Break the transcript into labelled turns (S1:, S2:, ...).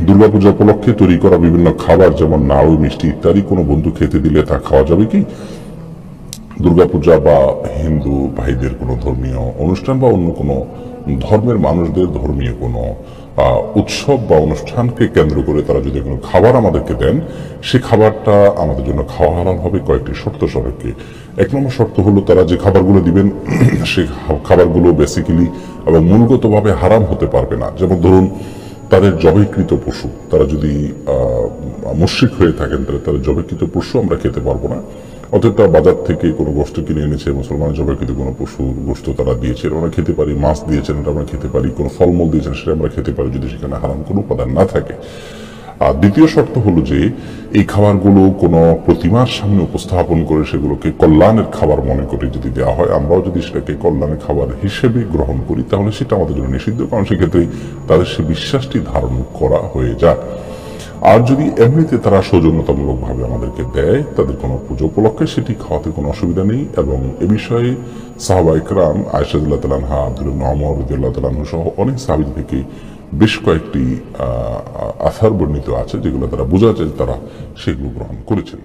S1: দুর্গাপূজা উপলক্ষে তৈরি করা বিভিন্ন খাবার যেমন নাড়ু, মিষ্টি ইত্যাদি কোনো বন্ধু খেতে দিলে তা খাওয়া যাবে কি? দুর্গাপূজা বা হিন্দু ভাইদের কোনো ধর্মীয় অনুষ্ঠান বা অন্য কোনো ধর্মের মানুষদের ধর্মীয় কোনো উৎসব বা অনুষ্ঠানকে কেন্দ্র করে তারা যদি কোনো খাবার আমাদেরকে দেন, সে খাবারটা আমাদের জন্য খাওয়া হালাল হবে কয়েকটি শর্ত সাপেক্ষে। এক নম্বর শর্ত হলো তারা যে খাবারগুলো দিবেন সেই খাবারগুলো বেসিক্যালি এবং মূলগতভাবে হারাম হতে পারবে না। যেমন ধরুন তাদের জবাইকৃত পশু, তারা যদি মুশরিক হয়ে থাকেন তাহলে তাদের জবাইকৃত পশু আমরা খেতে পারবো না। অতএব তারা বাজার থেকে কোনো গোস্ত কিনে এনেছে, মুসলমান জবাইকৃত কোনো পশুর গোস্ত তারা দিয়েছে, আমরা খেতে পারি। মাছ দিয়েছেন, এটা আমরা খেতে পারি। কোনো ফলমূল দিয়েছেন, সেটা আমরা খেতে পারি যদি সেখানে হারাম কোনো উপাদান না থাকে। আর দ্বিতীয় শর্ত হলো যে এই খাবারগুলো কোনো প্রতিমার সামনে উপস্থাপন করে সেগুলোকে কল্যাণের খাবার মনে করে যদি দেওয়া হয়, আমরাও যদি সেটাকে কল্যাণের খাবার হিসেবে গ্রহণ করি, তাহলে সেটা আমাদের জন্য নিষিদ্ধ, কারণ সেক্ষেত্রে তাদের সে বিশ্বাসটি ধারণ করা হয়ে যায়। আর যদি এমনিতে তারা সৌজন্যতামূলক ভাবে আমাদেরকে দেয় তাদের কোনো পুজো উপলক্ষে, সেটি খাওয়াতে কোনো অসুবিধা নেই। এবং এ বিষয়ে সাহাবা ইকরাম আয়েশা রাদিয়াল্লাহু তাআলা আনহা, আব্দুল্লাহ ইবনে ওমর রাদিয়াল্লাহু তাআলা আনহু সহ অনেক সাহাবী থেকে বেশ কয়েকটি আসার বর্ণিত আছে যেগুলো তারা বোঝা যায় তারা সেগুলো গ্রহণ করেছেন।